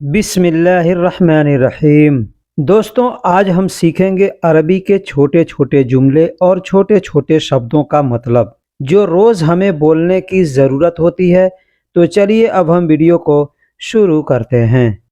बिस्मिल्लाहिर्रहमानिर्रहीम। दोस्तों, आज हम सीखेंगे अरबी के छोटे छोटे जुमले और छोटे छोटे शब्दों का मतलब जो रोज़ हमें बोलने की ज़रूरत होती है। तो चलिए अब हम वीडियो को शुरू करते हैं।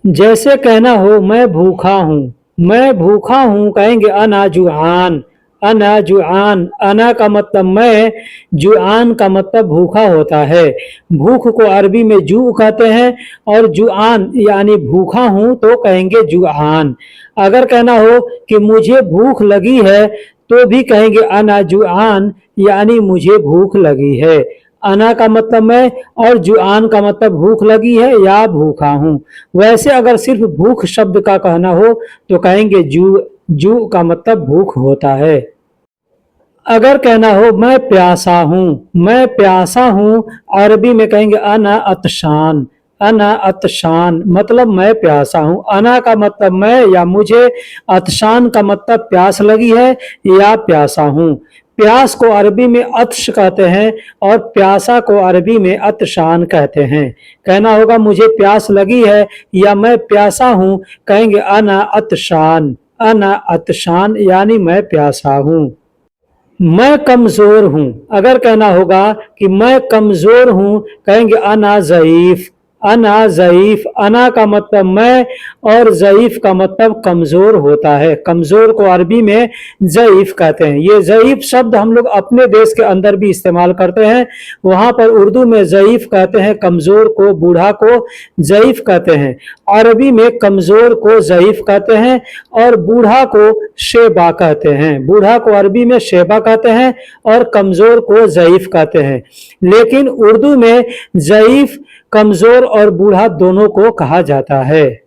जैसे कहना हो मैं भूखा हूँ, मैं भूखा हूँ कहेंगे अना जुआन। अना जुआन, अना का मतलब मैं, जुआन का मतलब भूखा होता है। भूख को अरबी में जू कहते हैं और जुआन यानी भूखा हूँ तो कहेंगे जुआन। अगर कहना हो कि मुझे भूख लगी है तो भी कहेंगे अना जुआन यानी मुझे भूख लगी है। अना का मतलब मैं और जुआन का मतलब भूख लगी है या भूखा हूँ। वैसे अगर सिर्फ भूख शब्द का कहना हो तो कहेंगे जू का मतलब भूख होता है। अगर कहना हो मैं प्यासा हूँ, मैं प्यासा हूँ, अरबी में कहेंगे अना अतशान। अना अतशान मतलब मैं प्यासा हूँ। अना का मतलब मैं या मुझे, अतशान का मतलब प्यास लगी है या प्यासा हूँ। प्यास को अरबी में अत्श कहते हैं और प्यासा को अरबी में अतशान कहते हैं। कहना होगा मुझे प्यास लगी है या मैं प्यासा हूँ, कहेंगे अना अतशान। अना अतशान यानी मैं प्यासा हूँ। मैं कमजोर हूं, अगर कहना होगा कि मैं कमजोर हूं, कहेंगे अना ज़ईफ। अना ज़ईफ, अना का मतलब मैं और ज़ईफ का मतलब कमजोर होता है। कमजोर को अरबी में ज़ईफ कहते हैं। ये ज़ईफ शब्द हम लोग अपने देश के अंदर भी इस्तेमाल करते हैं। वहां पर उर्दू में ज़ईफ कहते हैं कमजोर को, बूढ़ा को ज़ईफ कहते हैं। अरबी में कमजोर को ज़ईफ कहते हैं और बूढ़ा को शेबा कहते हैं। बूढ़ा को अरबी में शेबा कहते हैं और कमजोर को ज़ईफ कहते हैं। लेकिन उर्दू में ज़ईफ, कमजोर और बूढ़ा दोनों को कहा जाता है।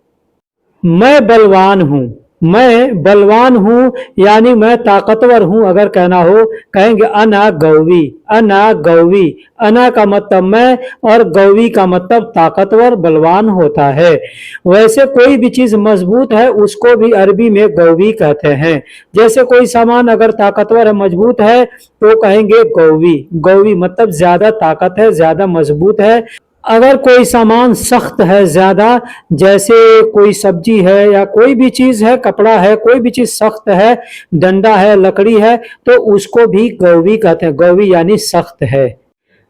मैं बलवान हूँ, मैं बलवान हूँ यानी मैं ताकतवर हूँ अगर कहना हो, कहेंगे अना गौवी। अना गौवी, अना का मतलब मैं और गौवी का मतलब ताकतवर, बलवान होता है। वैसे कोई भी चीज मजबूत है उसको भी अरबी में गौवी कहते हैं। जैसे कोई सामान अगर ताकतवर है, मजबूत है, तो कहेंगे गौवी। गौवी मतलब ज्यादा ताकत है, ज्यादा मजबूत है। अगर कोई सामान सख्त है ज्यादा, जैसे कोई सब्जी है या कोई भी चीज है, कपड़ा है, कोई भी चीज सख्त है, डंडा है, लकड़ी है, तो उसको भी गौवी कहते हैं। गौवी यानी सख्त है।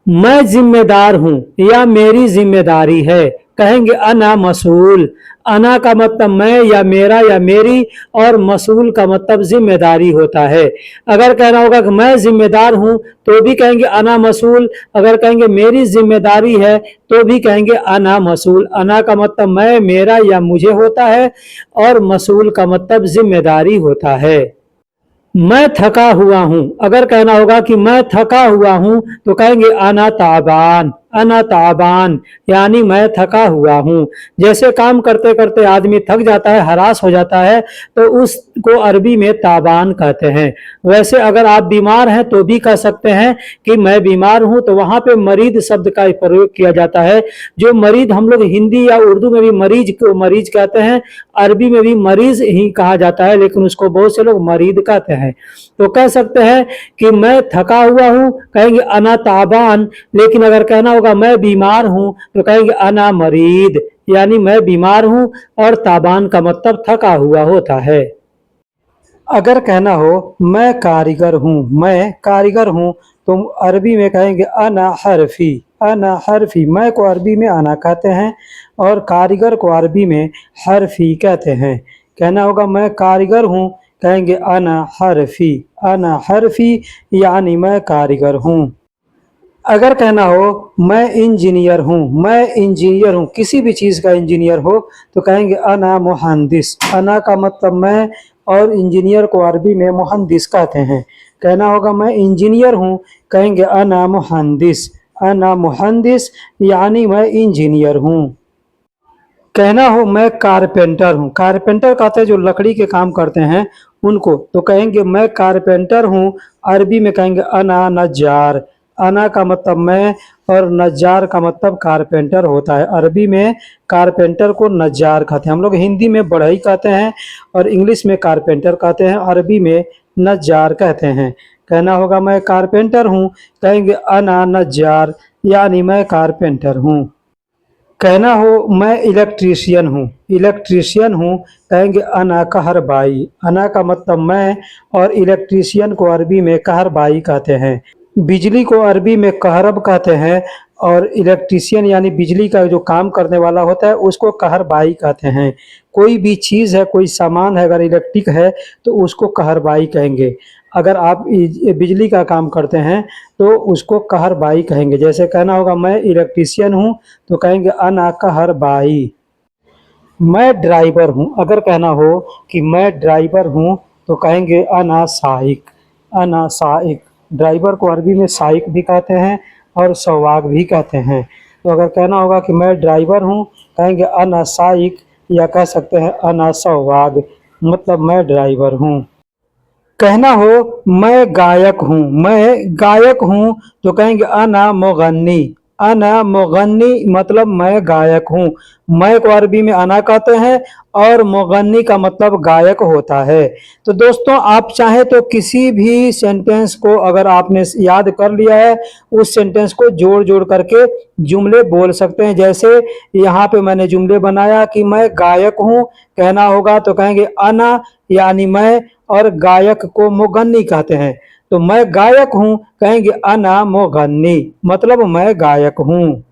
मैं जिम्मेदार हूं या मेरी जिम्मेदारी है, कहेंगे अना मसूल। अना का मतलब मैं या मेरा या मेरी और मसूल का मतलब जिम्मेदारी होता है। अगर कहना होगा कि मैं जिम्मेदार हूं तो भी कहेंगे अना मसूल। अगर कहेंगे मेरी जिम्मेदारी है तो भी कहेंगे अना मसूल। अना का मतलब मैं, मेरा या मुझे होता है और मसूल का मतलब जिम्मेदारी होता है। मैं थका हुआ हूं, अगर कहना होगा कि मैं थका हुआ हूं तो कहेंगे अना ताबान। अना ताबान यानी मैं थका हुआ हूं। जैसे काम करते करते आदमी थक जाता है, हरास हो जाता है, तो उसको अरबी में ताबान कहते हैं। वैसे अगर आप बीमार हैं तो भी कह सकते हैं कि मैं बीमार हूं, तो वहां पे मरीद शब्द का प्रयोग किया जाता है। जो मरीद हम लोग हिंदी या उर्दू में भी मरीज को मरीज कहते हैं, अरबी में भी मरीज ही कहा जाता है, लेकिन उसको बहुत से लोग मरीद कहते हैं। तो कह सकते हैं कि मैं थका हुआ हूं, कहेंगे अना ताबान। लेकिन अगर कहना होगा मैं बीमार हूं तो कहेंगे अना मरीद, यानी मैं बीमार हूं और ताबान का मतलब थका हुआ होता है। अगर कहना हो मैं कारीगर हूँ, मैं कारीगर हूँ, तो अरबी में कहेंगे अना हरफी। अना हरफी, मैं को अरबी में अना कहते हैं और कारीगर को अरबी में हरफी कहते हैं। कहना होगा मैं कारीगर हूँ, कहेंगे अना हरफी। अना हरफी यानी मैं कारीगर हूँ। अगर कहना हो मैं इंजीनियर हूँ, मैं इंजीनियर हूँ, किसी भी चीज़ का इंजीनियर हो, तो कहेंगे अना मुहंदिस। अना का मतलब मैं और इंजीनियर को अरबी में मुहंदिस कहते हैं। कहना होगा मैं इंजीनियर हूँ, कहेंगे अना मुहंदिस। अना मुहंदिस यानी मैं इंजीनियर हूँ। कहना हो मैं कारपेंटर हूँ, कारपेंटर कहते हैं जो लकड़ी के काम करते हैं उनको, तो कहेंगे मैं कारपेंटर हूँ, अरबी में कहेंगे अना नज्जार। अना का मतलब मैं और नज्जार का मतलब कारपेंटर होता है। अरबी में कारपेंटर को नज्जार कहते हैं। हम लोग हिंदी में बढ़ई कहते हैं और इंग्लिश में कारपेंटर कहते हैं, अरबी में नज्जार कहते हैं। कहना होगा मैं कारपेंटर हूँ, कहेंगे अना नज्जार, यानी मैं कारपेंटर हूँ। कहना हो मैं इलेक्ट्रीशियन हूँ, इलेक्ट्रीशियन हूँ, कहेंगे अना कहरबाई। अना का मतलब मैं, और इलेक्ट्रीशियन को अरबी में कहरबाई कहते हैं। बिजली को अरबी में कहरब कहते हैं, और इलेक्ट्रीशियन यानी बिजली का जो काम करने वाला होता है उसको कहरबाई कहते हैं। कोई भी चीज़ है, कोई सामान है, अगर इलेक्ट्रिक है तो उसको कहरबाई कहेंगे। अगर आप बिजली का काम करते हैं तो उसको कहरबाई कहेंगे। जैसे कहना होगा मैं इलेक्ट्रीशियन हूँ, तो कहेंगे अना कहरबाई। मैं ड्राइवर हूँ, अगर कहना हो कि मैं ड्राइवर हूँ तो कहेंगे अना साइक। अना साइक, ड्राइवर को अरबी में साइक भी कहते हैं और सवाक भी कहते हैं। तो अगर कहना होगा कि मैं ड्राइवर हूँ, कहेंगे अना साइक, या कह सकते हैं अना सवाक, मतलब मैं ड्राइवर हूँ। कहना हो मैं गायक हूँ, मैं गायक हूँ, तो कहेंगे अना मुगन्नी। अना मुगन्नी मतलब मैं गायक हूँ। मैं को अरबी में अना कहते हैं, और मुगन्नी का मतलब गायक होता है। तो दोस्तों आप चाहें तो किसी भी सेंटेंस को अगर आपने याद कर लिया है, उस सेंटेंस को जोड़ जोड़ करके जुमले बोल सकते हैं। जैसे यहाँ पे मैंने जुमले बनाया कि मैं गायक हूँ, कहना होगा तो कहेंगे अना, यानी मैं, और गायक को मुगन्नी कहते हैं। तो मैं गायक हूँ, कहेंगे अना मुगन्नी, मतलब मैं गायक हूँ।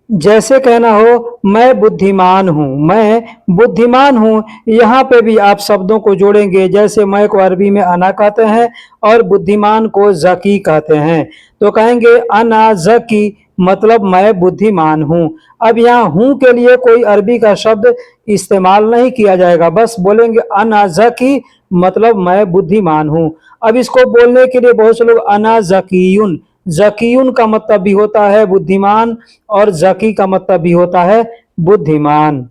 जैसे कहना हो मैं बुद्धिमान हूँ, मैं बुद्धिमान हूँ, यहाँ पे भी आप शब्दों को जोड़ेंगे। जैसे मैं को अरबी में अना कहते हैं और बुद्धिमान को ज़की कहते हैं, तो कहेंगे अना ज़की, मतलब मैं बुद्धिमान हूँ। अब यहाँ हूँ के लिए कोई अरबी का शब्द इस्तेमाल नहीं किया जाएगा, बस बोलेंगे अना ज़की, मतलब मैं बुद्धिमान हूँ। अब इसको बोलने के लिए बहुत से लोग अना ज़कीयुन, ज़कीयुन का मतलब भी होता है बुद्धिमान, और ज़की का मतलब भी होता है बुद्धिमान।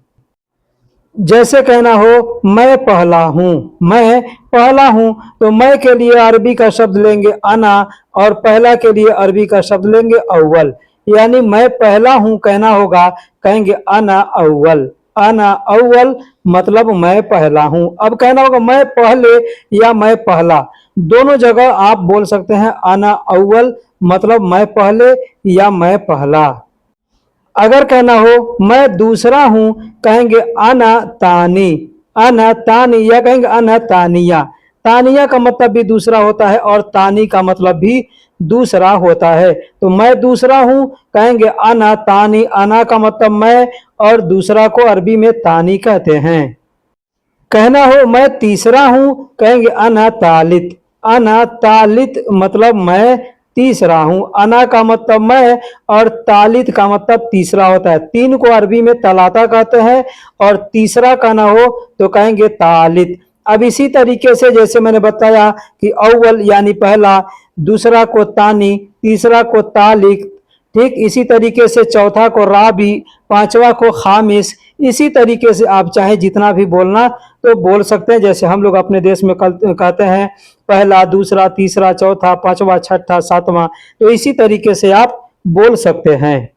जैसे कहना हो मैं पहला हूँ, मैं पहला हूँ, तो मैं के लिए अरबी का शब्द लेंगे अना, और पहला के लिए अरबी का शब्द लेंगे अव्वल, यानी मैं पहला हूँ कहना होगा, कहेंगे अना अव्वल। अना अव्वल मतलब मैं पहला हूँ। अब कहना होगा मैं पहले या मैं पहला, दोनों जगह आप बोल सकते हैं अना अव्वल, मतलब मैं पहले या मैं पहला। अगर कहना हो मैं दूसरा हूं, कहेंगे अना तानी। अना तानी, या कहेंगे अना तानिया। तानिया का मतलब भी दूसरा होता है, और तानी का मतलब भी दूसरा होता है। तो मैं दूसरा हूं, कहेंगे अना तानी। अना का मतलब मैं, और दूसरा को अरबी में तानी कहते हैं। कहना हो मैं तीसरा हूं, कहेंगे अना तालित। अना तालित मतलब मैं तीसरा हूं। अना का मतलब मैं, और तालित का मतलब तीसरा होता है। तीन को अरबी में तलाता कहते हैं, और तीसरा का ना हो तो कहेंगे तालित। अब इसी तरीके से जैसे मैंने बताया कि अव्वल यानी पहला, दूसरा को तानी, तीसरा को तालिक, ठीक इसी तरीके से चौथा को राबी, पांचवा को खामिस। इसी तरीके से आप चाहे जितना भी बोलना तो बोल सकते हैं। जैसे हम लोग अपने देश में कहते हैं पहला, दूसरा, तीसरा, चौथा, पांचवा, छठा, सातवां, तो इसी तरीके से आप बोल सकते हैं।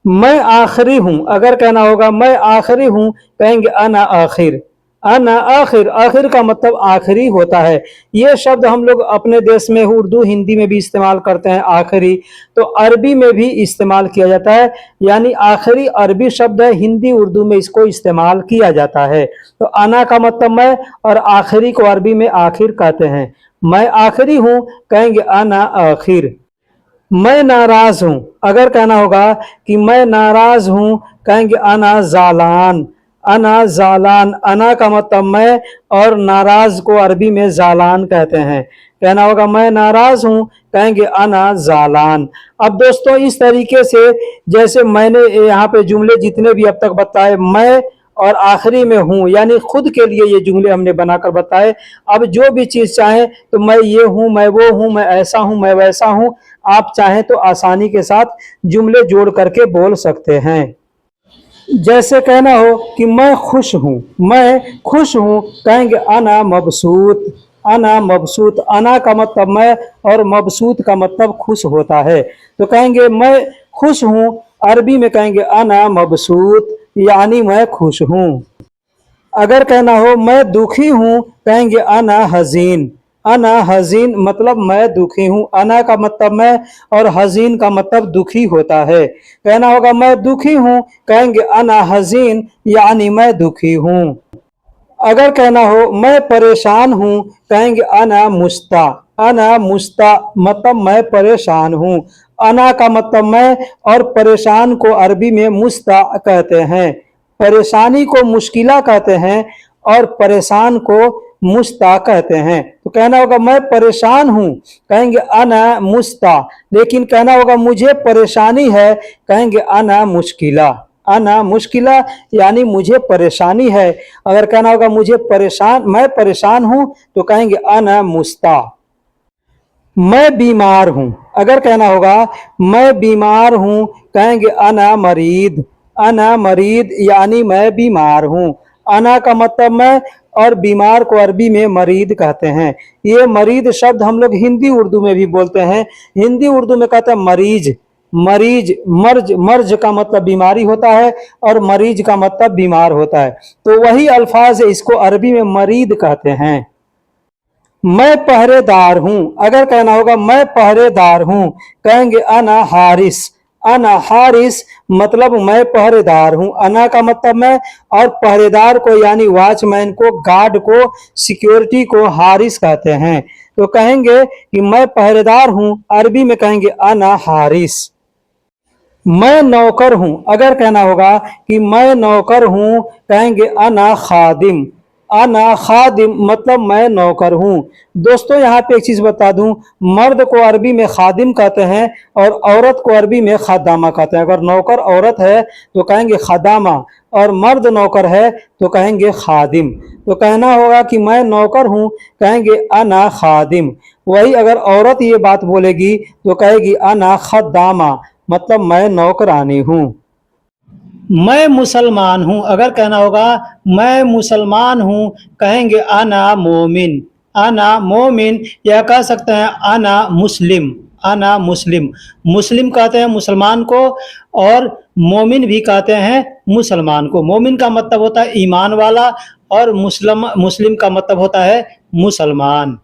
मैं आखिरी हूं, अगर कहना होगा मैं आखिरी हूं, कहेंगे अना आखिर। अना आखिर, आखिर का मतलब आखिरी होता है। ये शब्द हम लोग अपने देश में उर्दू हिंदी में भी इस्तेमाल करते हैं आखिरी, तो अरबी में भी इस्तेमाल किया जाता है। यानी आखिरी अरबी शब्द है, हिंदी उर्दू में इसको इस्तेमाल किया जाता है। तो अना का मतलब मैं, और आखिरी को अरबी में आखिर कहते हैं। मैं आखिरी हूं, कहेंगे अना आखिर। मैं नाराज हूं, अगर कहना होगा कि मैं नाराज हूं, कहेंगे अना जालान। अना जालान, अना का मतलब मैं, और नाराज को अरबी में जालान कहते हैं। कहना होगा मैं नाराज हूं, कहेंगे अना जालान। अब दोस्तों इस तरीके से जैसे मैंने यहाँ पे जुमले जितने भी अब तक बताए, मैं और आखिरी में हूँ, यानी खुद के लिए ये जुमले हमने बनाकर बताए। अब जो भी चीज़ चाहें तो मैं ये हूँ, मैं वो हूँ, मैं ऐसा हूँ, मैं वैसा हूँ, आप चाहें तो आसानी के साथ जुमले जोड़ करके बोल सकते हैं। जैसे कहना हो कि मैं खुश हूँ, मैं खुश हूँ, कहेंगे अना मबसूत। अना मबसूत, अना का मतलब मैं, और मबसूत का मतलब खुश होता है। तो कहेंगे मैं खुश हूँ, अरबी में कहेंगे अना मबसूत, यानी मैं खुश हूँ। अगर कहना हो मैं दुखी हूँ, कहेंगे अना हजीन। अना हजीन मतलब मैं दुखी हूँ, अना का मतलब मैं और हजीन का मतलब दुखी होता है। कहना होगा मैं दुखी हूँ, कहेंगे अना हजीन यानी मैं दुखी हूँ। अगर कहना हो मैं परेशान हूँ, कहेंगे अना मुस्ता, अना मुस्ता मतलब मैं परेशान हूँ। अना का मतलब मैं और परेशान को अरबी में मुस्ता कहते हैं। परेशानी को मुश्किला कहते हैं और परेशान को मुस्ता कहते हैं। तो कहना होगा मैं परेशान हूँ, कहेंगे अना मुस्ता। लेकिन कहना होगा मुझे परेशानी है, कहेंगे अना मुश्किला, अना मुश्किला यानी मुझे परेशानी है। अगर कहना होगा मुझे परेशान मैं परेशान हूं तो कहेंगे अना मुस्ता। मैं बीमार हूं, अगर कहना होगा मैं बीमार हूं, कहेंगे अना मरीद, अना मरीद यानी मैं बीमार हूं। अना का मतलब मैं और बीमार को अरबी में मरीद कहते हैं। ये मरीद शब्द हम लोग हिंदी उर्दू में भी बोलते हैं। हिंदी उर्दू में कहते हैं मरीज, मरीज मर्ज, मर्ज का मतलब बीमारी होता है और मरीज का मतलब बीमार होता है। तो वही अल्फाज है, इसको अरबी में मरीद कहते हैं। मैं पहरेदार हूं, अगर कहना होगा मैं पहरेदार हूं, कहेंगे अना हारिस, अना हारिस मतलब मैं पहरेदार हूं। अना का मतलब मैं और पहरेदार को यानी वॉचमैन को, गार्ड को, सिक्योरिटी को हारिस कहते हैं। तो कहेंगे कि मैं पहरेदार हूं, अरबी में कहेंगे अना हारिस। मैं नौकर हूं, अगर कहना होगा कि मैं नौकर हूं, कहेंगे अना खादिम, अना खादिम मतलब मैं नौकर हूं। दोस्तों यहाँ पे एक चीज बता दूं, मर्द को अरबी में खादिम कहते हैं और औरत को अरबी में खादामा कहते हैं। अगर नौकर औरत है तो कहेंगे खादामा और मर्द नौकर है तो कहेंगे खादिम। तो कहना होगा कि मैं नौकर हूं, कहेंगे अना खादिम। वही अगर औरत ये बात बोलेगी तो कहेगी अना खद्दामा मतलब मैं नौकरानी हूँ। मैं मुसलमान हूँ, अगर कहना होगा मैं मुसलमान हूँ, कहेंगे अना मोमिन, अना मोमिन, या कह सकते हैं अना मुस्लिम, अना मुस्लिम। मुस्लिम कहते हैं मुसलमान को और मोमिन भी कहते हैं मुसलमान को। मोमिन का मतलब होता है ईमान वाला और मुस्लिम का मतलब होता है मुसलमान।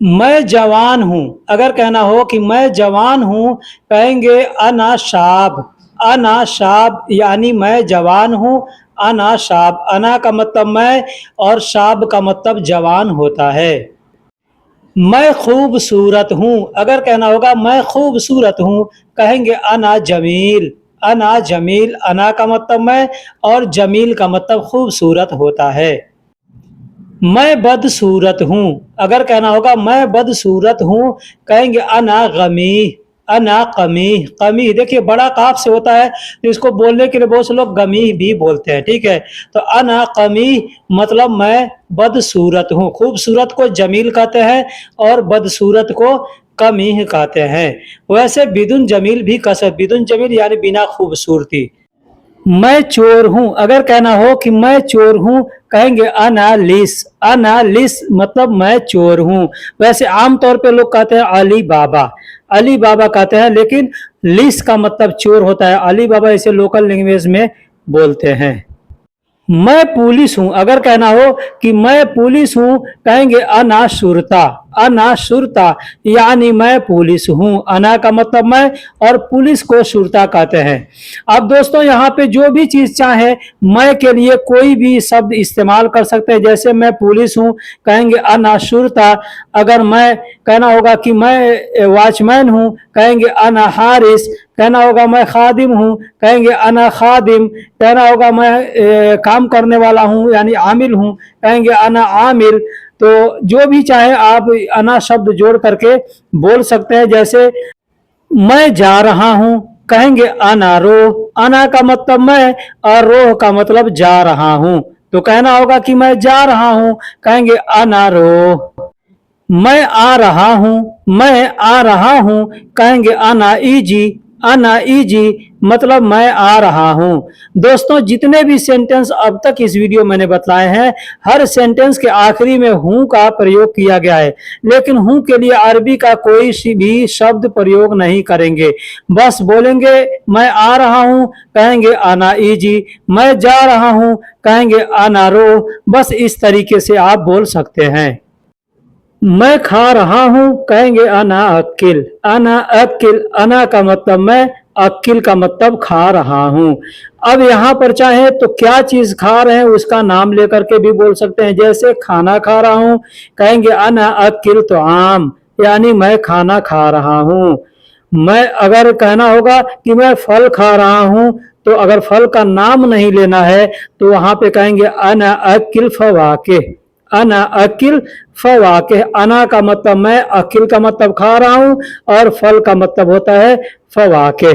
मैं जवान हूँ, अगर कहना हो कि मैं जवान हूँ, कहेंगे अना शाब, अना शाब यानी मैं जवान हूँ। अना शाब, अना का मतलब मैं और शाब का मतलब जवान होता है। मैं खूबसूरत हूँ, अगर कहना होगा मैं खूबसूरत हूँ, कहेंगे अना जमील, अना जमील। अना का मतलब मैं और जमील का मतलब खूबसूरत होता है। मैं बदसूरत हूँ, अगर कहना होगा मैं बदसूरत हूँ, कहेंगे अना गमी, अना कमी। कमी देखिए बड़ा काफ से होता है तो इसको बोलने के लिए बहुत से लोग गमी भी बोलते हैं, ठीक है। तो अना कमी मतलब मैं बदसूरत हूँ। खूबसूरत को जमील कहते हैं और बदसूरत को कमी कहते हैं। वैसे बिदुन जमील भी कह सकते, बिदुन जमील यानी बिना खूबसूरती। मैं चोर हूं, अगर कहना हो कि मैं चोर हूं, कहेंगे अनालिस, अनालिस मतलब मैं चोर हूं। वैसे आमतौर पे लोग कहते हैं अली बाबा, अली बाबा कहते हैं, लेकिन लिस का मतलब चोर होता है। अली बाबा इसे लोकल लैंग्वेज में बोलते हैं। मैं पुलिस हूं, अगर कहना हो कि मैं पुलिस हूं, कहेंगे अनाशुरता, अनाशुरता यानी मैं पुलिस हूं। अना का मतलब मैं और पुलिस को शुरता कहते हैं। अब दोस्तों यहाँ पे जो भी चीज चाहे मैं के लिए कोई भी शब्द इस्तेमाल कर सकते हैं। जैसे मैं पुलिस हूं, कहेंगे अनाशुरता। अगर मैं कहना होगा कि मैं वॉचमैन हूं, कहेंगे अना हारिस। कहना होगा मैं खादिम हूँ, कहेंगे अना खादिम। कहना होगा मैं काम करने वाला हूँ यानी आमिल हूँ, कहेंगे अना आमिल। तो जो भी चाहे आप अना शब्द जोड़ करके बोल सकते हैं। जैसे मैं जा रहा हूँ, कहेंगे अना रोह, अना का मतलब मैं और रोह का मतलब जा रहा हूँ। तो कहना होगा कि मैं जा रहा हूँ, कहेंगे अना रोह। मैं आ रहा हूँ, मैं आ रहा हूँ, कहेंगे अना इजी, अना इजी मतलब मैं आ रहा हूँ। दोस्तों जितने भी सेंटेंस अब तक इस वीडियो मैंने बताए हैं, हर सेंटेंस के आखिरी में हूँ का प्रयोग किया गया है, लेकिन हूँ के लिए अरबी का कोई भी शब्द प्रयोग नहीं करेंगे। बस बोलेंगे मैं आ रहा हूँ, कहेंगे अना इजी, मैं जा रहा हूँ, कहेंगे अना रो। बस इस तरीके से आप बोल सकते हैं। मैं खा रहा हूँ कहेंगे अना अक्किल। अना अक्किल, अना का मतलब मैं, अक्किल का मतलब खा रहा हूँ। अब यहाँ पर चाहे तो क्या चीज खा रहे हैं उसका नाम लेकर के भी बोल सकते हैं। जैसे खाना खा रहा हूँ कहेंगे अना अक्किल तो आम, यानी मैं खाना खा रहा हूँ। मैं अगर कहना होगा कि मैं फल खा रहा हूँ, तो अगर फल का नाम नहीं लेना है तो वहां पे कहेंगे अना अकिल फवाके। अना अकिल फवाके, अना का मतलब मैं, अकिल का मतलब खा रहा हूं, और फल का मतलब होता है फवाके।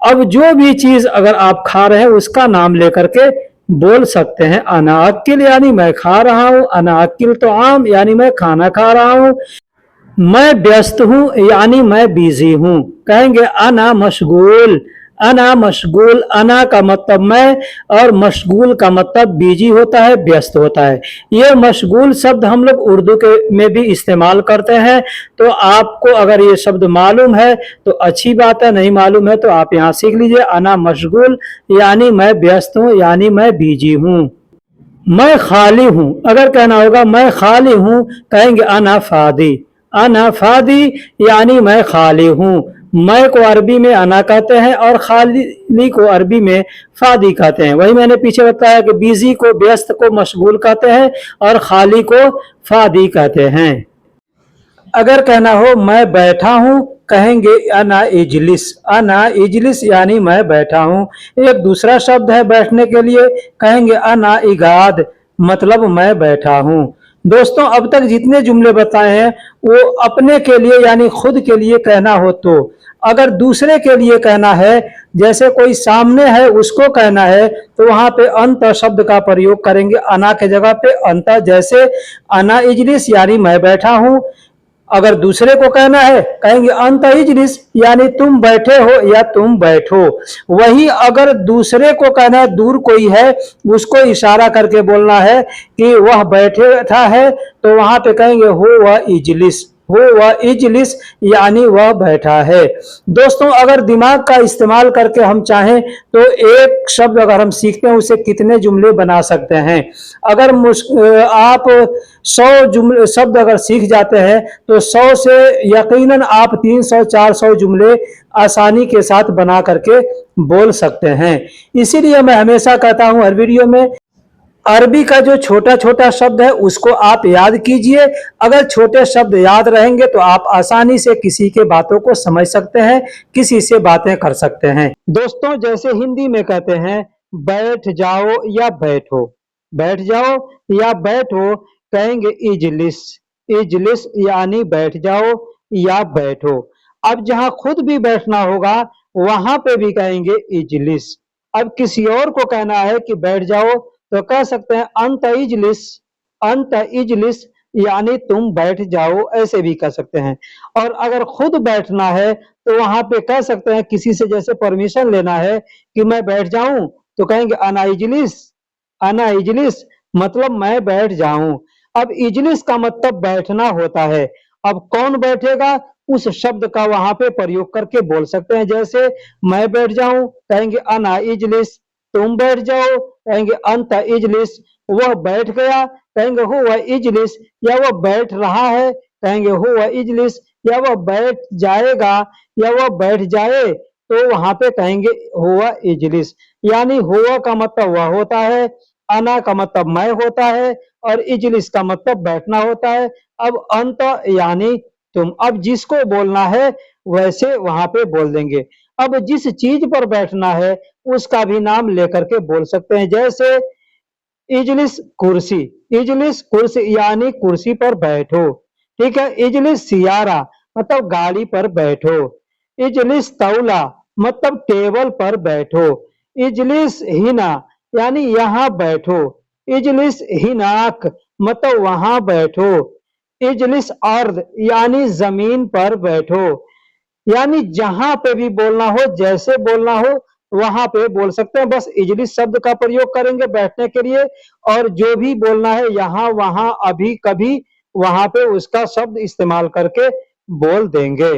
अब जो भी चीज अगर आप खा रहे हैं उसका नाम लेकर के बोल सकते हैं। अना अकिल यानी मैं खा रहा हूं, अना अकिल तो आम यानी मैं खाना खा रहा हूं। मैं व्यस्त हूं यानी मैं बिजी हूं, कहेंगे अना मशगूल। अना मशगूल, अना का मतलब मैं, और मशगूल का मतलब बिजी होता है, व्यस्त होता है। ये मशगूल शब्द हम लोग उर्दू के में भी इस्तेमाल करते हैं। तो आपको अगर ये शब्द मालूम है तो अच्छी बात है, नहीं मालूम है तो आप यहाँ सीख लीजिए। अना मशगूल यानी मैं व्यस्त हूँ, यानी मैं बिजी हूँ। मैं खाली हूं, अगर कहना होगा मैं खाली हूं कहेंगे अना फादी। अना फादी यानी मैं खाली हूं। मैं को अरबी में अना कहते हैं और खाली को अरबी में फादी कहते हैं। वही मैंने पीछे बताया कि बिजी को, व्यस्त को मशगूल कहते हैं और खाली को फादी कहते हैं। अगर कहना हो मैं बैठा हूं कहेंगे अना इजलिस। अना इजलिस यानी मैं बैठा हूं। एक दूसरा शब्द है बैठने के लिए, कहेंगे अना इगाद, मतलब मैं बैठा हूं। दोस्तों अब तक जितने जुमले बताए हैं वो अपने के लिए यानी खुद के लिए कहना हो तो। अगर दूसरे के लिए कहना है, जैसे कोई सामने है उसको कहना है, तो वहां पे अंत शब्द का प्रयोग करेंगे अना के जगह पे अंत। जैसे अना इजलिस यानी मैं बैठा हूं। अगर दूसरे को कहना है कहेंगे अंत इजलिस यानी तुम बैठे हो या तुम बैठो। वही अगर दूसरे को कहना है, दूर कोई है उसको इशारा करके बोलना है कि वह बैठे था है, तो वहां पे कहेंगे हो वह इजलिस। हो वह इजलिस यानी वह बैठा है। दोस्तों अगर दिमाग का इस्तेमाल करके हम चाहें तो एक शब्द अगर हम सीखते हैं उसे कितने जुमले बना सकते हैं। अगर आप 100 जुमले शब्द अगर सीख जाते हैं तो 100 से यकीनन आप 300-400 जुमले आसानी के साथ बना करके बोल सकते हैं। इसीलिए मैं हमेशा कहता हूं हर वीडियो में, अरबी का जो छोटा छोटा शब्द है उसको आप याद कीजिए। अगर छोटे शब्द याद रहेंगे तो आप आसानी से किसी के बातों को समझ सकते हैं, किसी से बातें कर सकते हैं। दोस्तों जैसे हिंदी में कहते हैं बैठ जाओ या बैठो, बैठ जाओ या बैठो कहेंगे इजलिस। इजलिस यानी बैठ जाओ या बैठो। अब जहां खुद भी बैठना होगा वहां पे भी कहेंगे इजलिस। अब किसी और को कहना है कि बैठ जाओ तो कह सकते हैं अंत इजलिस। अंत इजलिस यानी तुम बैठ जाओ, ऐसे भी कह सकते हैं। और अगर खुद बैठना है तो वहां पे कह सकते हैं, किसी से जैसे परमिशन लेना है कि मैं बैठ जाऊं, तो कहेंगे अना इजलिस। अना इजलिस मतलब मैं बैठ जाऊं। अब इजलिस का मतलब बैठना होता है। अब कौन बैठेगा उस शब्द का वहां पे प्रयोग करके बोल सकते हैं। जैसे मैं बैठ जाऊं कहेंगे अना इजलिस, तुम बैठ जाओ कहेंगे अंत इजलिस, वह बैठ गया कहेंगे हुआ इजलिस, या वह बैठ रहा है कहेंगे हुआ इजलिस, या वह बैठ जाएगा या वह बैठ जाए तो वहां पे कहेंगे हुआ इजलिस। यानी हुआ का मतलब वह होता है, अना का मतलब मैं होता है, और इजलिस का मतलब बैठना होता है। अब अंत यानी तुम। अब जिसको बोलना है वैसे वहां पे बोल देंगे। अब जिस चीज पर बैठना है उसका भी नाम लेकर के बोल सकते हैं। जैसे इजलिस कुर्सी, इजलिस कुर्सी यानी कुर्सी पर बैठो। ठीक है। इजलिस सियारा मतलब गाड़ी पर बैठो। इजलिस तौला मतलब टेबल पर बैठो। इजलिस हिना यानी यहाँ बैठो। इजलिस हिनाक मतलब वहां बैठो। इजलिस अर्द यानी जमीन पर बैठो। यानी जहां पे भी बोलना हो, जैसे बोलना हो वहां पे बोल सकते हैं। बस इजलिस शब्द का प्रयोग करेंगे बैठने के लिए, और जो भी बोलना है यहाँ वहां अभी कभी वहां पे उसका शब्द इस्तेमाल करके बोल देंगे।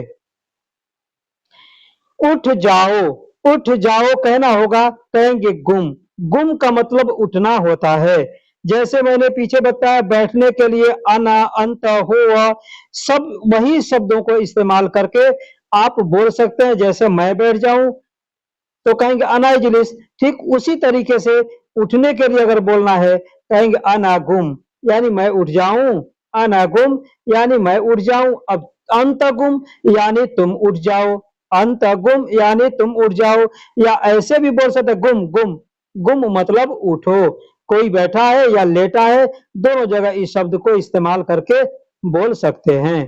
उठ जाओ, उठ जाओ कहना होगा कहेंगे गुम। गुम का मतलब उठना होता है। जैसे मैंने पीछे बताया बैठने के लिए अना, अंत, हुआ, सब वही शब्दों को इस्तेमाल करके आप बोल सकते हैं। जैसे मैं बैठ जाऊं तो कहेंगे अना इजलिस। ठीक उसी तरीके से उठने के लिए अगर बोलना है कहेंगे अना गुम, यानी मैं उठ जाऊं। अना गुम यानी मैं उठ जाऊं। अब अंत गुम यानी तुम उठ जाओ। अंत गुम यानी तुम उठ जाओ। या ऐसे भी बोल सकते गुम गुम, गुम मतलब उठो। कोई बैठा है या लेटा है, दोनों जगह इस शब्द को इस्तेमाल करके बोल सकते हैं।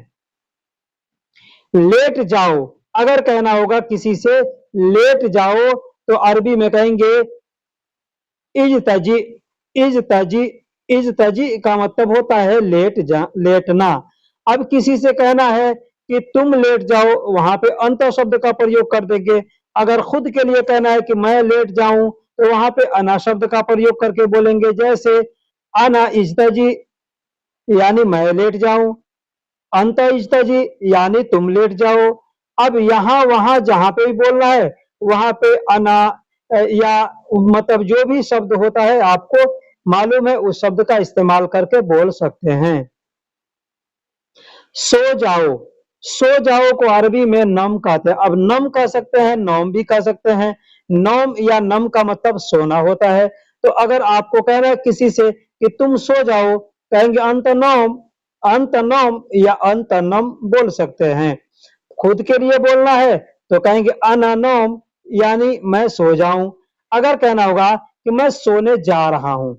लेट जाओ, अगर कहना होगा किसी से लेट जाओ तो अरबी में कहेंगे इजतजी। इजतजी, इजतजी का मतलब होता है लेटना। अब किसी से कहना है कि तुम लेट जाओ, वहां पे अंत शब्द का प्रयोग कर देंगे। अगर खुद के लिए कहना है कि मैं लेट जाऊं तो वहां पे अना शब्द का प्रयोग करके बोलेंगे। जैसे अना इजतजी यानी मैं लेट जाऊं। अंत इजतजी यानी तुम लेट जाओ। अब यहाँ वहां जहां पे भी बोलना है वहां पे अना या मतलब जो भी शब्द होता है आपको मालूम है, उस शब्द का इस्तेमाल करके बोल सकते हैं। सो जाओ, सो जाओ को अरबी में नम कहते हैं। अब नम कह सकते हैं, नौम भी कह सकते हैं। नौम या नम का मतलब सोना होता है। तो अगर आपको कहना है किसी से कि तुम सो जाओ, कहेंगे अंत नौम, अंत नौम या अंत नम बोल सकते हैं। खुद के लिए बोलना है तो कहेंगे अना नौम यानी मैं सो जाऊं। अगर कहना होगा कि मैं सोने जा रहा हूं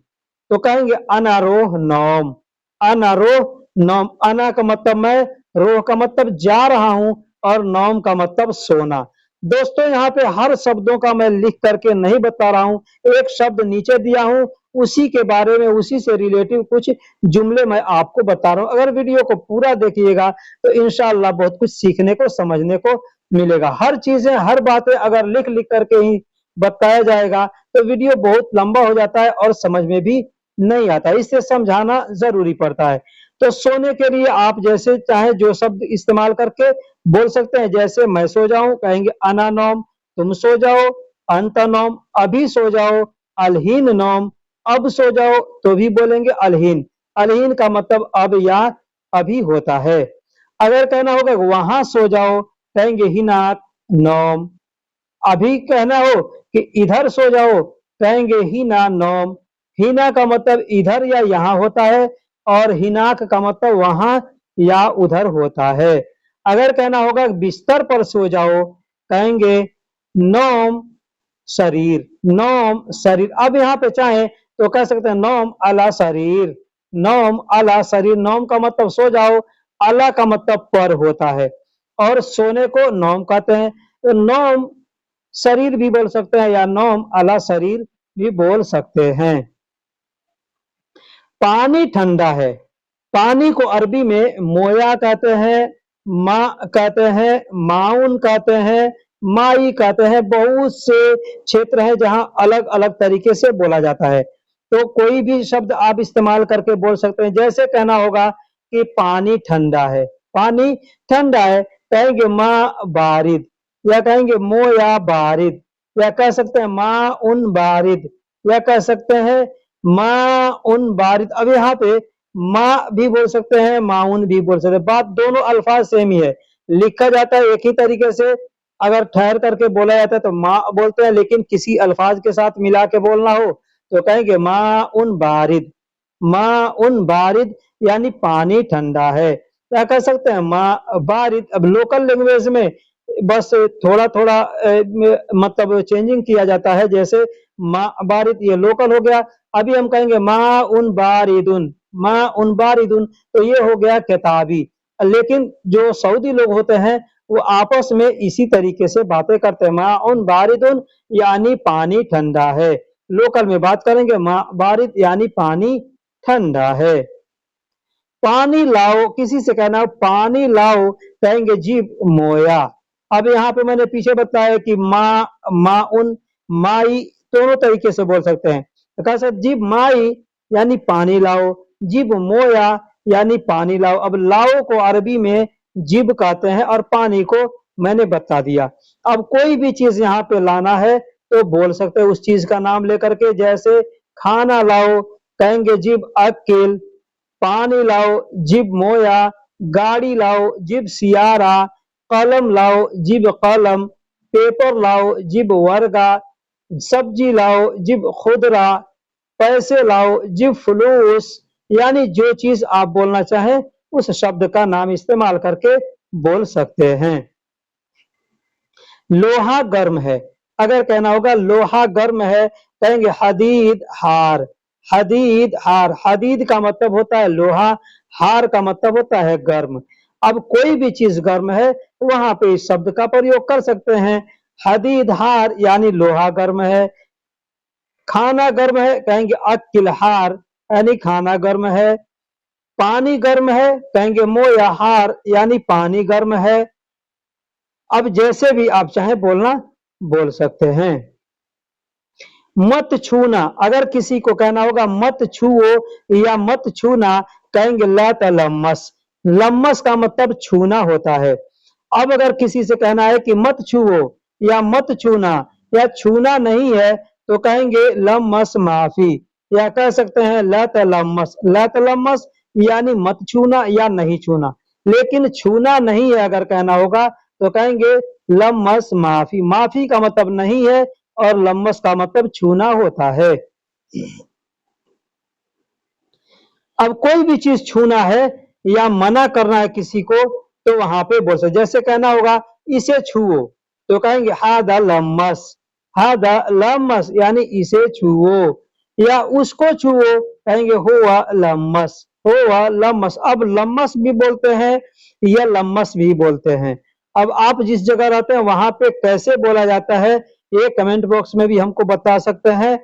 तो कहेंगे अना रोह नौम। अना रोह नौम, अना का मतलब मैं, रोह का मतलब जा रहा हूं और नौम का मतलब सोना। दोस्तों यहाँ पे हर शब्दों का मैं लिख करके नहीं बता रहा हूं, एक शब्द नीचे दिया हूं उसी के बारे में, उसी से रिलेटिव कुछ जुमले मैं आपको बता रहा हूं। अगर वीडियो को पूरा देखिएगा तो इंशाअल्लाह बहुत कुछ सीखने को समझने को मिलेगा। हर चीजें हर बातें अगर लिख लिख करके ही बताया जाएगा तो वीडियो बहुत लंबा हो जाता है और समझ में भी नहीं आता, इससे समझाना जरूरी पड़ता है। तो सोने के लिए आप जैसे चाहे जो शब्द इस्तेमाल करके बोल सकते हैं। जैसे मैं सो जाऊं कहेंगे अना नौम, तुम सो जाओ अंत नौम, अभी सो जाओ अलहीन नौम, अब सो जाओ तो भी बोलेंगे अलहीन। अलहीन का मतलब अब या अभी होता है। अगर कहना होगा वहां सो जाओ कहेंगे हिनाक नौम। अभी कहना हो कि इधर सो जाओ कहेंगे हिना नौम। हिना का मतलब इधर या यहाँ होता है और हिनाक का मतलब वहां या उधर होता है। अगर कहना होगा बिस्तर पर सो जाओ कहेंगे नौम शरीर। नौम शरीर, अब यहाँ पे चाहे तो कह सकते हैं नौम अला शरीर। नौम अला शरीर, नौम का मतलब सो जाओ, अला का मतलब पर होता है और सोने को नौम कहते हैं। तो नौम शरीर भी बोल सकते हैं या नौम अला शरीर भी बोल सकते हैं। पानी ठंडा है, पानी को अरबी में मोया कहते हैं, माँ कहते हैं, माउन कहते हैं, माई कहते हैं। बहुत से क्षेत्र हैं जहां अलग अलग तरीके से बोला जाता है। तो कोई भी शब्द आप इस्तेमाल करके बोल सकते हैं। जैसे कहना होगा कि पानी ठंडा है, पानी ठंडा है कहेंगे माँ बारिद, या कहेंगे मोया बारिद, या कह सकते हैं माँ उन बारिद, या कह सकते हैं माँ उन बारिद। अब यहाँ पे माँ भी बोल सकते हैं, माउन भी बोल सकते हैं, बात दोनों अल्फाज सेम ही है। लिखा जाता है एक ही तरीके से, अगर ठहर करके बोला जाता है तो माँ बोलते हैं, लेकिन किसी अल्फाज के साथ मिला के बोलना हो तो कहेंगे माँ उन बारिद। माँ उन बारिद यानी पानी ठंडा है। क्या कह सकते हैं माँ बारिद। अब लोकल लैंग्वेज में बस थोड़ा थोड़ा मतलब चेंजिंग किया जाता है। जैसे माँ बारिद ये लोकल हो गया, अभी हम कहेंगे माँ उन बारिदुन, माँ उन बारिदुन तो ये हो गया किताबी। लेकिन जो सऊदी लोग होते हैं वो आपस में इसी तरीके से बातें करते हैं, माँ उन बारिदुन यानी पानी ठंडा है। लोकल में बात करेंगे माँ बारिद यानी पानी ठंडा है। पानी लाओ, किसी से कहना हो पानी लाओ कहेंगे जीब मोया। अब यहाँ पे मैंने पीछे बताया कि माँ, माउन, माई दोनों तरीके से बोल सकते हैं। तो कह सकते जीब माई यानी पानी लाओ, जीब मोया यानी पानी लाओ। अब लाओ को अरबी में जीब कहते हैं और पानी को मैंने बता दिया। अब कोई भी चीज यहाँ पे लाना है तो बोल सकते हैं उस चीज का नाम लेकर के। जैसे खाना लाओ कहेंगे जिब अकिल, पानी लाओ जिब मोया, गाड़ी लाओ जिब सियारा, कलम लाओ जिब कलम, पेपर लाओ जिब वर्गा, सब्जी लाओ जिब खुदरा, पैसे लाओ जिब फुलूस। यानी जो चीज आप बोलना चाहें उस शब्द का नाम इस्तेमाल करके बोल सकते हैं। लोहा गर्म है, अगर कहना होगा लोहा गर्म है, कहेंगे हदीद हार। हदीद हार, हदीद का मतलब होता है लोहा, हार का मतलब होता है गर्म। अब कोई भी चीज गर्म है वहां पे इस शब्द का प्रयोग कर सकते हैं। हदीद हार यानी लोहा गर्म है। खाना गर्म है, कहेंगे अकिल हार यानी खाना गर्म है। पानी गर्म है, कहेंगे मोया हार यानी पानी गर्म है। अब जैसे भी आप चाहें बोलना बोल सकते हैं। मत छूना, अगर किसी को कहना होगा मत छुओ या मत छूना, कहेंगे ला तलम्मस। लम्मस का मतलब छूना होता है। अब अगर किसी से कहना है कि मत छुओ या मत छूना या छूना नहीं है तो कहेंगे लम्मस माफी, या कह सकते हैं ला तलम्मस। ला तलम्मस यानी मत छूना या नहीं छूना। लेकिन छूना नहीं है अगर कहना होगा तो कहेंगे लम्मस माफी। माफी का मतलब नहीं है और लम्मस का मतलब छूना होता है। अब कोई भी चीज छूना है या मना करना है किसी को तो वहां पे बोल सकते, जैसे कहना होगा इसे छुओ तो कहेंगे हादा लम्मस। हादा लम्मस यानी इसे छुओ। या उसको छुओ कहेंगे हुआ लम्मस। हुआ लम्मस। अब लम्मस भी बोलते हैं या लम्मस भी बोलते हैं। अब आप जिस जगह रहते हैं वहां पे कैसे बोला जाता है ये कमेंट बॉक्स में भी हमको बता सकते हैं।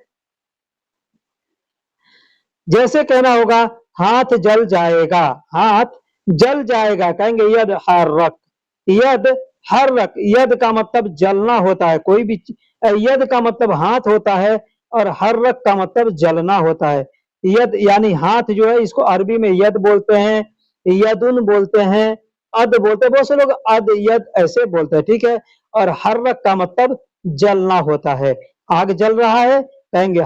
जैसे कहना होगा हाथ जल जाएगा, हाथ जल जाएगा, कहेंगे यद हर्रक। यद हर्रक, यद का मतलब जलना होता है। कोई भी यद का मतलब हाथ होता है और हर्रक का मतलब जलना होता है। यद यानी हाथ जो है इसको अरबी में यद बोलते हैं, यदुन बोलते हैं, अद बोलते हैं। बहुत से लोग अद यद ऐसे बोलते हैं, ठीक है। और हर्रक का मतलब जलना होता है। आग जल रहा है, कहेंगे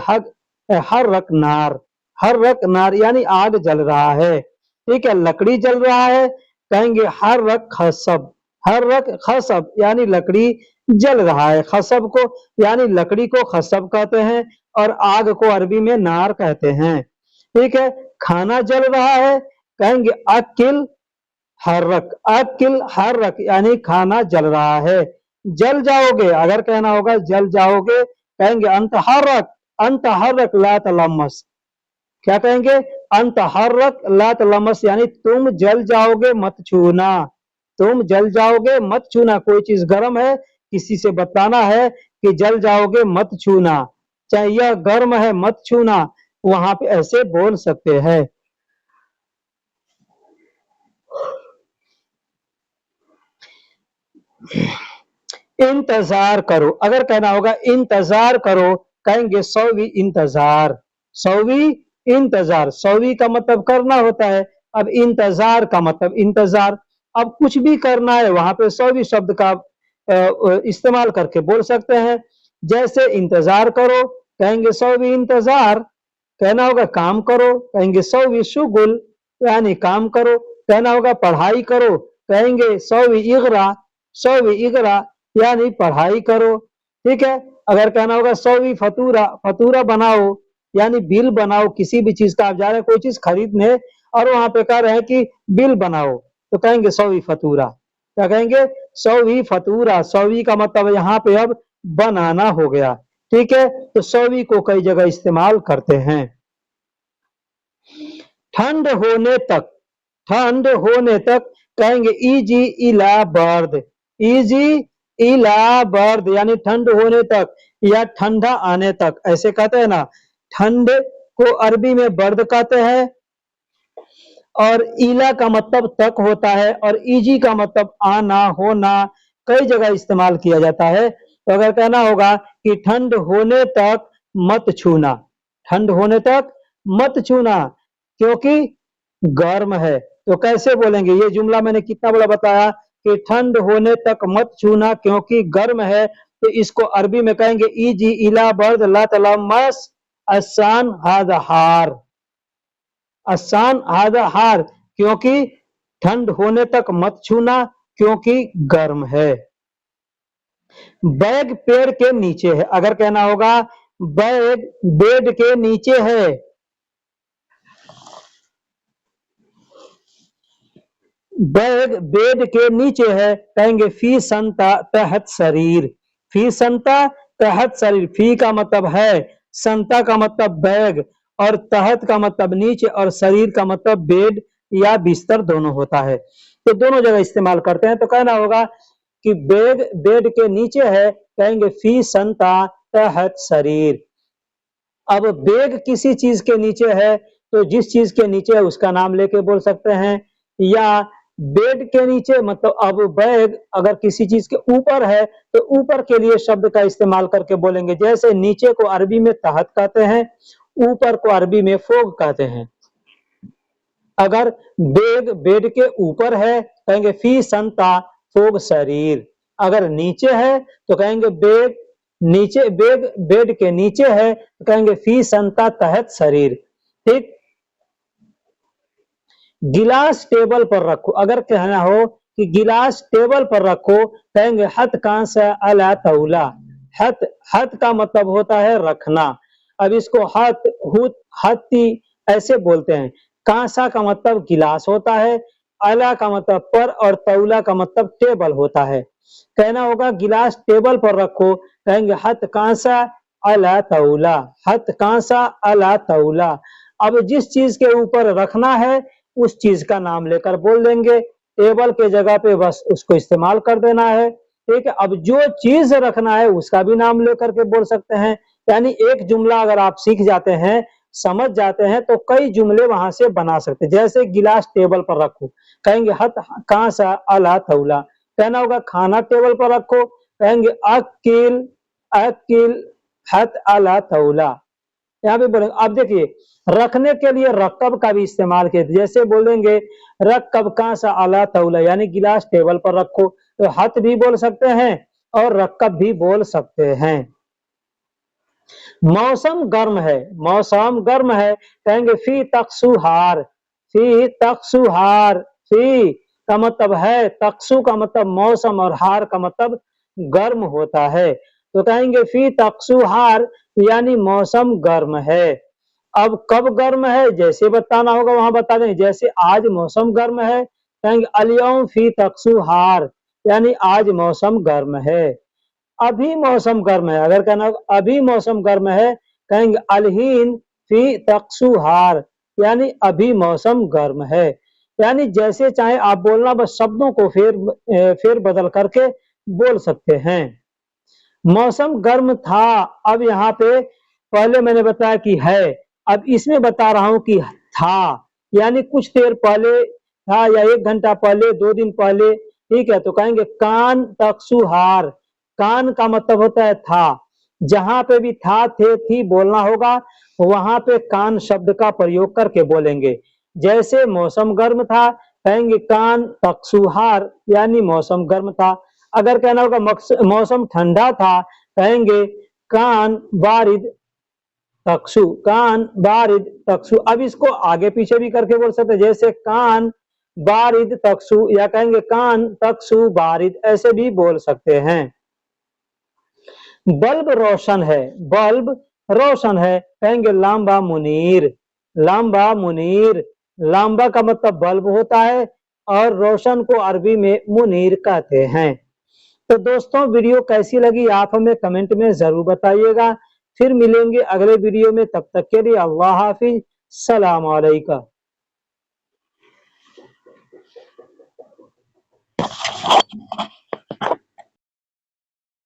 हर्रक नार। हर्रक नार यानी आग जल रहा है, ठीक है। लकड़ी जल रहा है, कहेंगे हर्रक खसब। हर्रक खसब यानी लकड़ी जल रहा है। खसब को यानी लकड़ी को खसब कहते हैं और आग को अरबी में नार कहते हैं, ठीक है। खाना जल रहा है, कहेंगे अकिल हर्रक। अकिल हर्रक यानी खाना जल रहा है। जल जाओगे, अगर कहना होगा जल जाओगे, कहेंगे अंत हर्रक। अंत हर्रक ला तलम्मस। क्या कहेंगे? अंत हर्रक ला तलम्मस यानी तुम जल जाओगे मत छूना। तुम जल जाओगे मत छूना। कोई चीज गर्म है, किसी से बताना है कि जल जाओगे मत छूना, चाहे यह गर्म है मत छूना, वहां पे ऐसे बोल सकते हैं। इंतजार करो, अगर कहना होगा इंतजार करो, कहेंगे सौवी इंतजार। सौवी इंतजार, सौवी का मतलब करना होता है। अब इंतजार का मतलब इंतजार। अब कुछ भी करना है वहां पे सौवी शब्द का इस्तेमाल करके बोल सकते हैं। जैसे इंतजार करो, कहेंगे सौवी इंतजार। कहना होगा काम करो, कहेंगे सौवी शुगुल यानी काम करो। कहना होगा पढ़ाई करो, कहेंगे सौवी इगरा। सौवी इगरा यानी पढ़ाई करो, ठीक है। अगर कहना होगा सौवी फतूरा, फतूरा बनाओ यानी बिल बनाओ। किसी भी चीज का आप जा रहे हैं कोई चीज खरीदने और वहां पे कह रहे हैं कि बिल बनाओ तो कहेंगे सौवी फतूरा। क्या कहेंगे? सौवी फतूरा। सौवी का मतलब यहाँ पे अब बनाना हो गया, ठीक है। तो सौवी को कई जगह इस्तेमाल करते हैं। ठंड होने तक, ठंड होने तक, कहेंगे इजी इला बर्द। इजी इला बर्द यानी ठंड होने तक या ठंडा आने तक, ऐसे कहते हैं ना। ठंड को अरबी में बर्द कहते हैं और इला का मतलब तक होता है और इजी का मतलब आना होना, कई जगह इस्तेमाल किया जाता है। तो अगर कहना होगा कि ठंड होने तक मत छूना, ठंड होने तक मत छूना क्योंकि गर्म है, तो कैसे बोलेंगे? ये जुमला मैंने कितना बड़ा बताया कि ठंड होने तक मत छूना क्योंकि गर्म है। तो इसको अरबी में कहेंगे इजी इला बर्द ला तलम्मस असान हाद हार। आसान हादा हार क्योंकि ठंड होने तक मत छूना क्योंकि गर्म है। बैग पेड़ के नीचे है, अगर कहना होगा बैग बेड के नीचे है। बैग बेड के नीचे है, कहेंगे फी संता तहत शरीर। फी संता तहत शरीर, फी का मतलब है, संता का मतलब बैग, और तहत का मतलब नीचे, और शरीर का मतलब बेड या बिस्तर दोनों होता है, तो दोनों जगह इस्तेमाल करते हैं। तो कहना होगा कि बैग बेड के नीचे है, कहेंगे फी संता तहत शरीर। अब बैग किसी चीज के नीचे है तो जिस चीज के नीचे है उसका नाम लेके बोल सकते हैं, या बेड के नीचे मतलब अब बैग अगर किसी चीज के ऊपर है तो ऊपर के लिए शब्द का इस्तेमाल करके बोलेंगे। जैसे नीचे को अरबी में तहत कहते हैं, ऊपर को अरबी में फोग कहते हैं। अगर बैग बेड के ऊपर है कहेंगे फी संता फोग शरीर। अगर नीचे है तो कहेंगे बैग नीचे, बैग बेड के नीचे है तो कहेंगे फी संता तहत शरीर। ठीक। गिलास टेबल पर रखो, अगर कहना हो कि गिलास टेबल पर रखो कहेंगे हत कांसा अला तौला। हत, हत का मतलब होता है रखना। अब इसको हत हुत हत्ती ऐसे बोलते हैं। कांसा का मतलब गिलास होता है, अला का मतलब पर, और तौला का मतलब टेबल होता है। कहना होगा गिलास टेबल पर रखो कहेंगे हत कांसा अला तौला। हत कांसा अला तौला। अब जिस चीज के ऊपर रखना है उस चीज का नाम लेकर बोल देंगे, टेबल के जगह पे बस उसको इस्तेमाल कर देना है। ठीक है। अब जो चीज रखना है उसका भी नाम लेकर के बोल सकते हैं। यानी एक जुमला अगर आप सीख जाते हैं, समझ जाते हैं, तो कई जुमले वहां से बना सकते हैं। जैसे गिलास टेबल पर रखो कहेंगे हत कांसा अला तौला। कहना होगा खाना टेबल पर रखो कहेंगे अकिल अकिल हत अला तौला। यहाँ पे बोलेंगे। अब देखिए रखने के लिए रकब का भी इस्तेमाल किया, जैसे बोलेंगे रकब कांसा अला तौला, यानी गिलास टेबल पर रखो, तो हत भी बोल सकते हैं और रकब भी बोल सकते हैं। मौसम गर्म है, मौसम गर्म है कहेंगे फी तकसु हार। फी तकसु हार, फी का मतलब है, तकसु का मतलब मौसम, और हार का मतलब गर्म होता है, तो कहेंगे फी तकसु हार, यानी मौसम गर्म है। अब कब गर्म है जैसे बताना होगा वहां बता देंगे। जैसे आज मौसम गर्म है कहेंगे अलियौम फी तकसु हार, यानी आज मौसम गर्म है। अभी मौसम गर्म है, अगर कहना अभी मौसम गर्म है कहेंगे अलहीन फी तकसु हार, यानी अभी मौसम गर्म है। यानी जैसे चाहे आप बोलना, बस शब्दों को फेर बदल करके बोल सकते हैं। मौसम गर्म था, अब यहाँ पे पहले मैंने बताया कि है, अब इसमें बता रहा हूं कि था, यानी कुछ देर पहले था, या 1 घंटा पहले, 2 दिन पहले। ठीक है। तो कहेंगे कान तकसुहार। कान का मतलब होता है था। जहां पे भी था, थे, थी बोलना होगा वहां पे कान शब्द का प्रयोग करके बोलेंगे। जैसे मौसम गर्म था कहेंगे कान तकसुहार, यानी मौसम गर्म था। अगर कहना होगा मौसम ठंडा था कहेंगे कान बारिद तकसु, कान बारिद तकसु। अब इसको आगे पीछे भी करके बोल सकते हैं, जैसे कान बारिद तकसु, या कहेंगे कान तकसु बारिद, ऐसे भी बोल सकते हैं। बल्ब रोशन है, बल्ब रोशन है कहेंगे लांबा मुनीर। लांबा मुनीर, लांबा का मतलब बल्ब होता है और रोशन को अरबी में मुनीर कहते हैं। तो दोस्तों वीडियो कैसी लगी आप हमें कमेंट में जरूर बताइएगा। फिर मिलेंगे अगले वीडियो में, तब तक के लिए अल्लाह हाफिज, सलाम अलैकुम।